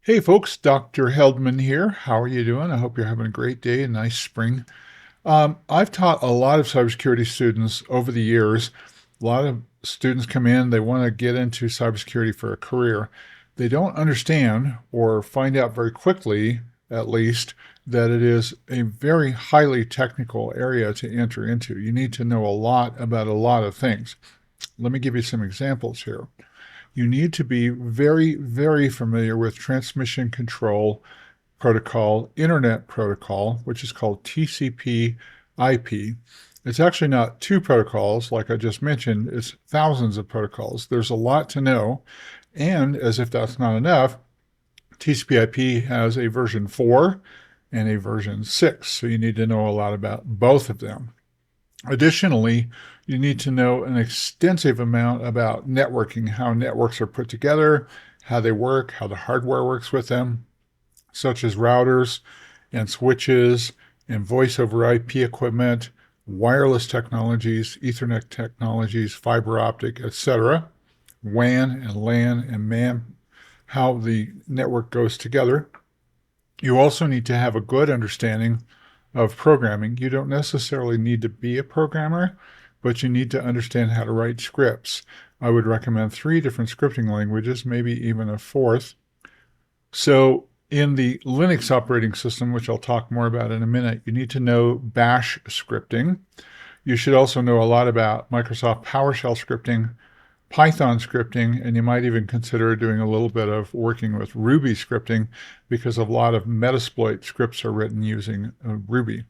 Hey folks, Dr. Heldman here. How are you doing? I hope you're having a great day, a nice spring. I've taught a lot of cybersecurity students over the years. A lot of students come in, they want to get into cybersecurity for a career. They don't understand or find out very quickly, at least, that it is a very highly technical area to enter into. You need to know a lot about a lot of things. Let me give you some examples here. You need to be very, very familiar with transmission control protocol, internet protocol, which is called TCP IP. It's actually not two protocols, like I just mentioned, it's thousands of protocols. There's a lot to know. And as if that's not enough, TCP IP has a version 4 and a version 6. So you need to know a lot about both of them. Additionally, you need to know an extensive amount about networking, how networks are put together, how they work, how the hardware works with them, such as routers and switches and voice over IP equipment, wireless technologies, Ethernet technologies, fiber optic, etc., WAN and LAN and MAN, how the network goes together. You also need to have a good understanding of programming. You don't necessarily need to be a programmer, but you need to understand how to write scripts. I would recommend 3 different scripting languages, maybe even a 4th. So in the Linux operating system, which I'll talk more about in a minute, you need to know Bash scripting. You should also know a lot about Microsoft PowerShell scripting, Python scripting, and you might even consider doing a little bit of working with Ruby scripting because a lot of Metasploit scripts are written using Ruby.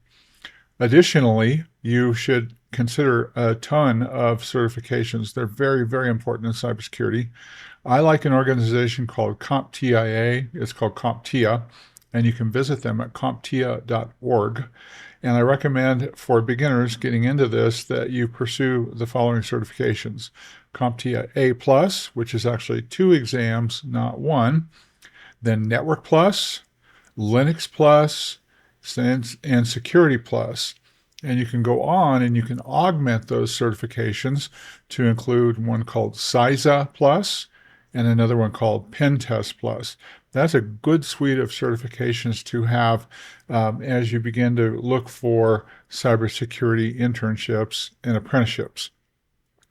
Additionally, you should consider a ton of certifications. They're very, very important in cybersecurity. I like an organization called CompTIA. It's called CompTIA, and you can visit them at comptia.org. And I recommend for beginners getting into this that you pursue the following certifications. CompTIA A+, which is actually 2 exams, not 1. Then Network Plus, Linux Plus, and Security Plus. And you can go on and you can augment those certifications to include one called CISA Plus and another one called Pen Test Plus. That's a good suite of certifications to have as you begin to look for cybersecurity internships and apprenticeships.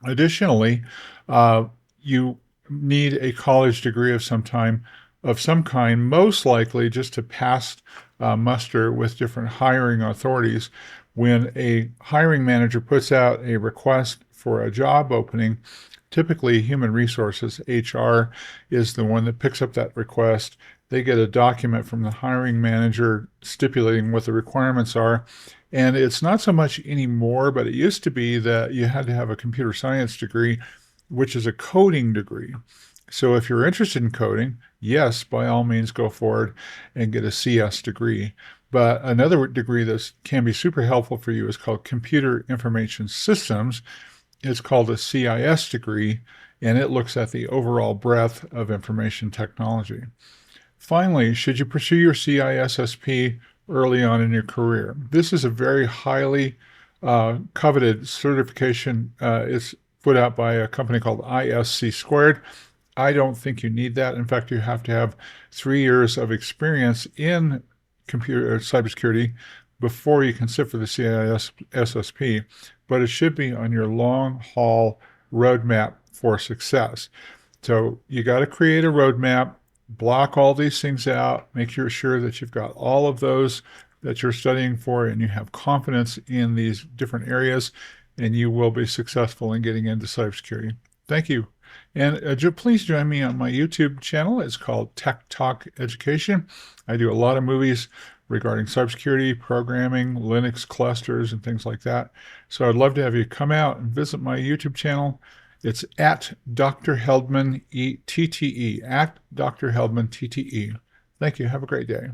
Additionally, you need a college degree of some kind, most likely just to pass muster with different hiring authorities. When a hiring manager puts out a request for a job opening, typically human resources, HR, is the one that picks up that request. They get a document from the hiring manager stipulating what the requirements are. And it's not so much anymore, but it used to be that you had to have a computer science degree, which is a coding degree. So if you're interested in coding, yes, by all means go forward and get a CS degree. But another degree that can be super helpful for you is called Computer Information Systems. It's called a CIS degree, and it looks at the overall breadth of information technology. Finally, should you pursue your CISSP early on in your career? This is a very highly coveted certification. It's put out by a company called ISC Squared. I don't think you need that. In fact, you have to have 3 years of experience in computer cybersecurity before you can sit for the CIS SSP, but it should be on your long haul roadmap for success. So you got to create a roadmap, block all these things out, make sure that you've got all of those that you're studying for and you have confidence in these different areas, and you will be successful in getting into cybersecurity. Thank you. And please join me on my YouTube channel. It's called Tech Talk Education. I do a lot of movies regarding cybersecurity, programming, Linux clusters, and things like that. So I'd love to have you come out and visit my YouTube channel. It's at Dr. Heldman TTE, at Dr. Heldman TTE. Thank you. Have a great day.